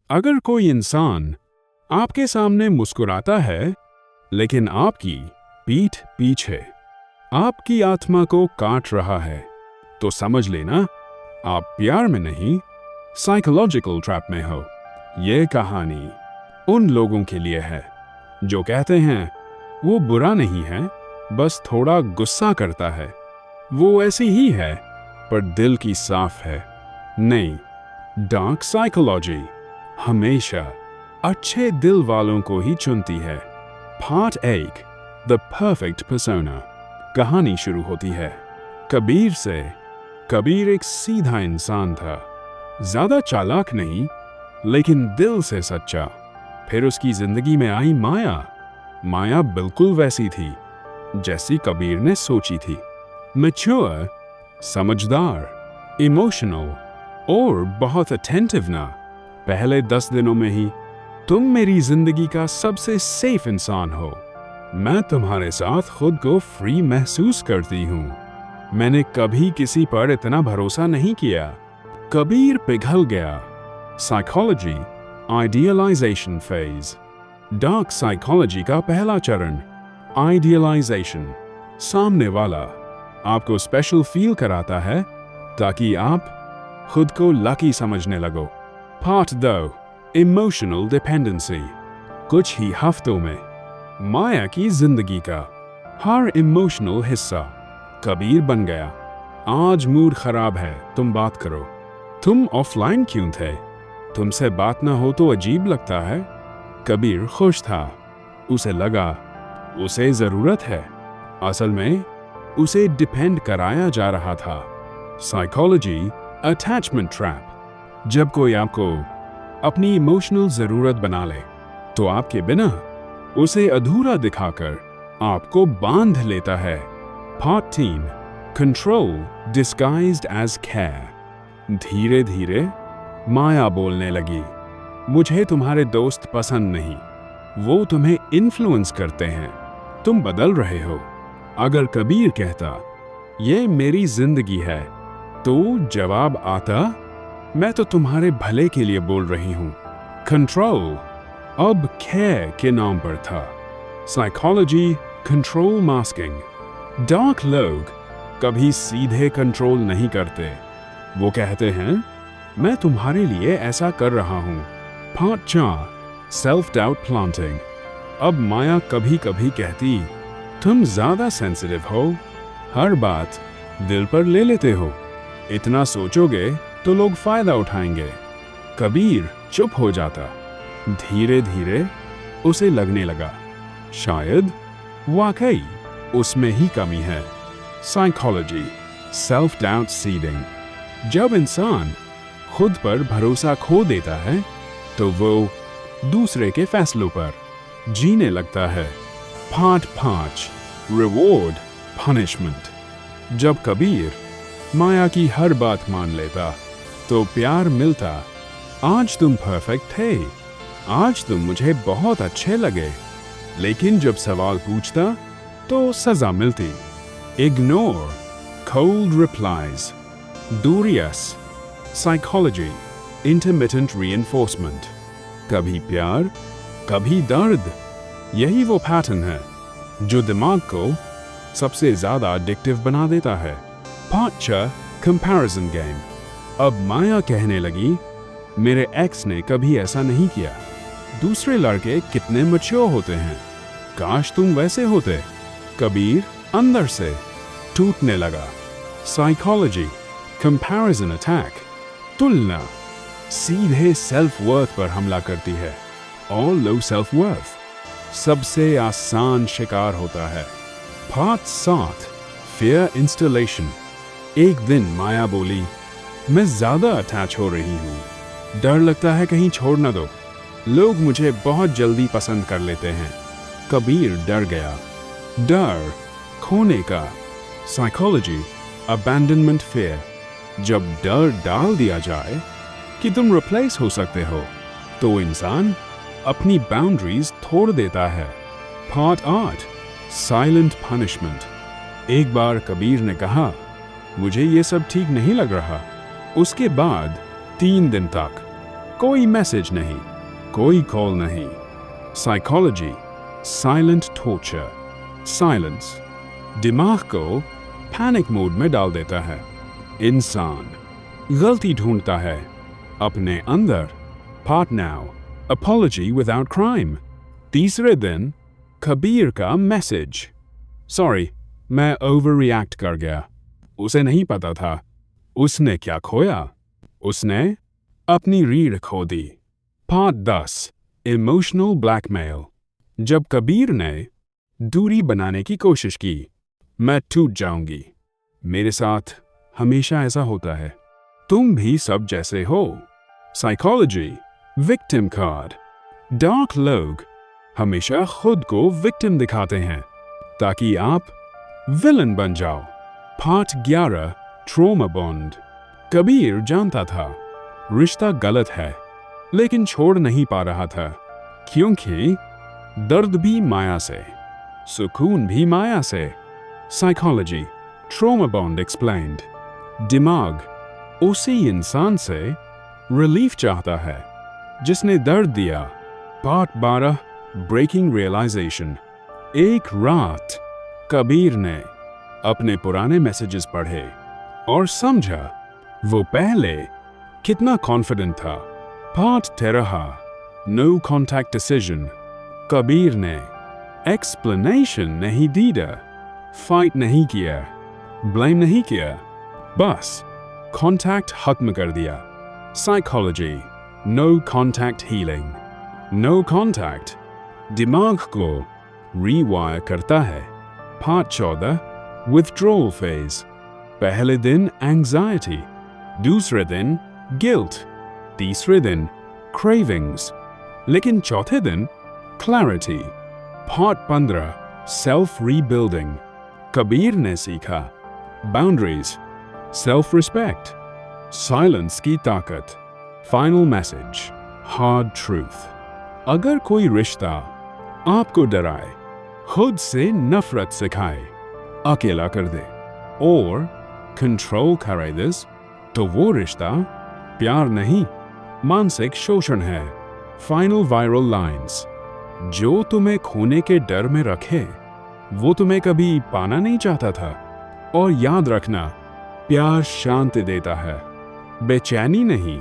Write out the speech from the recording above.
अगर कोई इंसान आपके सामने मुस्कुराता है लेकिन आपकी पीठ पीछे आपकी आत्मा को काट रहा है तो समझ लेना आप प्यार में नहीं साइकोलॉजिकल ट्रैप में हो। ये कहानी उन लोगों के लिए है जो कहते हैं वो बुरा नहीं है, बस थोड़ा गुस्सा करता है, वो ऐसी ही है पर दिल की साफ है। नहीं, डार्क साइकोलॉजी हमेशा अच्छे दिल वालों को ही चुनती है। Part 1, the perfect persona. कहानी शुरू होती है कबीर से। कबीर एक सीधा इंसान था, ज्यादा चालाक नहीं लेकिन दिल से सच्चा। फिर उसकी जिंदगी में आई माया। माया बिल्कुल वैसी थी जैसी कबीर ने सोची थी। मैच्योर, समझदार, इमोशनल और बहुत अटेंटिव ना। पहले 10 दिनों में ही तुम मेरी जिंदगी का सबसे सेफ इंसान हो। मैं तुम्हारे साथ खुद को फ्री महसूस करती हूँ। मैंने कभी किसी पर इतना भरोसा नहीं किया। कबीर पिघल गया। Psychology idealisation phase. Dark psychology का पहला चरण आइडियलाइजेशन। सामने वाला आपको स्पेशल फील कराता है ताकि आप खुद को लकी समझने लगो। Part 2, emotional dependency. कुछ ही हफ्तों में माया की जिंदगी का हर इमोशनल हिस्सा कबीर बन गया। आज मूड खराब है, तुम बात करो। तुम ऑफलाइन क्यों थे? तुमसे बात ना हो तो अजीब लगता है। कबीर खुश था। उसे लगा उसे जरूरत है। असल में उसे डिपेंड कराया जा रहा था। Psychology attachment trap. जब कोई आपको अपनी इमोशनल जरूरत बना ले तो आपके बिना उसे अधूरा दिखाकर आपको बांध लेता है। Part 3, control disguised as care. धीरे धीरे माया बोलने लगी, मुझे तुम्हारे दोस्त पसंद नहीं, वो तुम्हें इन्फ्लुएंस करते हैं, तुम बदल रहे हो। अगर कबीर कहता ये मेरी जिंदगी है तो जवाब आता मैं तो तुम्हारे भले के लिए बोल रही हूं। कंट्रोल अब केयर के नाम पर था। Psychology control masking. डार्क लोग कभी सीधे कंट्रोल नहीं करते। वो कहते हैं मैं तुम्हारे लिए ऐसा कर रहा हूं। Part 4, self doubt planting. अब माया कभी कभी कहती तुम ज्यादा सेंसिटिव हो, हर बात दिल पर ले लेते हो, इतना सोचोगे तो लोग फायदा उठाएंगे। कबीर चुप हो जाता। धीरे धीरे उसे लगने लगा शायद वाकई उसमें ही कमी है। Psychology self doubt seeding. जब इंसान खुद पर भरोसा खो देता है तो वो दूसरे के फैसलों पर जीने लगता है। Part 5, reward punishment. जब कबीर माया की हर बात मान लेता तो प्यार मिलता। आज तुम परफेक्ट थे, आज तुम मुझे बहुत अच्छे लगे। लेकिन जब सवाल पूछता तो सजा मिलती। इग्नोर, कोल्ड रिप्लाईज, डूरियस। Psychology intermittent reinforcement. कभी प्यार कभी दर्द। यही वो पैटर्न है जो दिमाग को सबसे ज्यादा एडिक्टिव बना देता है। Part 6, comparison game. अब माया कहने लगी मेरे एक्स ने कभी ऐसा नहीं किया, दूसरे लड़के कितने मैच्योर होते हैं, काश तुम वैसे होते। कबीर अंदर से टूटने लगा। Psychology comparison attack. तुलना सीधे सेल्फ वर्थ पर हमला करती है और लो सेल्फ वर्थ सबसे आसान शिकार होता है। Part 7, fear installation. एक दिन माया बोली मैं ज्यादा अटैच हो रही हूँ, डर लगता है कहीं छोड़ न दो, लोग मुझे बहुत जल्दी पसंद कर लेते हैं। कबीर डर गया। डर खोने का। Psychology abandonment fear. जब डर डाल दिया जाए कि तुम रिप्लेस हो सकते हो तो इंसान अपनी बाउंड्रीज तोड़ देता है। Part 8, silent punishment. एक बार कबीर ने कहा मुझे ये सब ठीक नहीं लग रहा। उसके बाद 3 दिन तक कोई मैसेज नहीं, कोई कॉल नहीं। Psychology, silent torture. साइलेंस दिमाग को पैनिक मोड में डाल देता है। इंसान गलती ढूंढता है अपने अंदर। Part now, apology without crime. तीसरे दिन कबीर का मैसेज। सॉरी, मैं ओवर रिएक्ट कर गया। उसे नहीं पता था उसने क्या खोया। उसने अपनी रीढ़ खो दी। Part 10, emotional blackmail. जब कबीर ने दूरी बनाने की कोशिश की, मैं टूट जाऊंगी, मेरे साथ हमेशा ऐसा होता है, तुम भी सब जैसे हो। Psychology, victim card. डार्क लोग हमेशा खुद को विक्टिम दिखाते हैं ताकि आप विलन बन जाओ। Part 11, trauma bond. कबीर जानता था रिश्ता गलत है, लेकिन छोड़ नहीं पा रहा था, क्योंकि दर्द भी माया से, सुकून भी माया से। Psychology, trauma bond explained. दिमाग उसी इंसान से रिलीफ चाहता है जिसने दर्द दिया। Part 12, breaking realisation. एक रात कबीर ने अपने पुराने मैसेजेस पढ़े और समझा वो पहले कितना कॉन्फिडेंट था। Part 13, no contact decision. Kabir ने एक्सप्लेनेशन नहीं दी, फाइट नहीं किया, ब्लेम नहीं किया, बस कॉन्टैक्ट खत्म कर दिया। Psychology, no contact healing. No contact दिमाग को रीवायर करता है। Part 14, withdrawal phase. पहले दिन एंजाइटी, दूसरे दिन गिल्ट, तीसरे दिन क्रेविंग्स, लेकिन चौथे दिन clarity. Part 15, self rebuilding. Kabir ने सीखा बाउंड्रीज, सेल्फ रिस्पेक्ट, साइलेंस की ताकत। Final message, hard truth. अगर कोई रिश्ता आपको डराए, खुद से नफरत सिखाए, अकेला कर दे और कंट्रोल करे दिस, तो वो रिश्ता प्यार नहीं, मानसिक शोषण है। Final viral lines. जो तुम्हें खोने के डर में रखे, वो तुम्हें कभी पाना नहीं चाहता था। और याद रखना, प्यार शांति देता है, बेचैनी नहीं।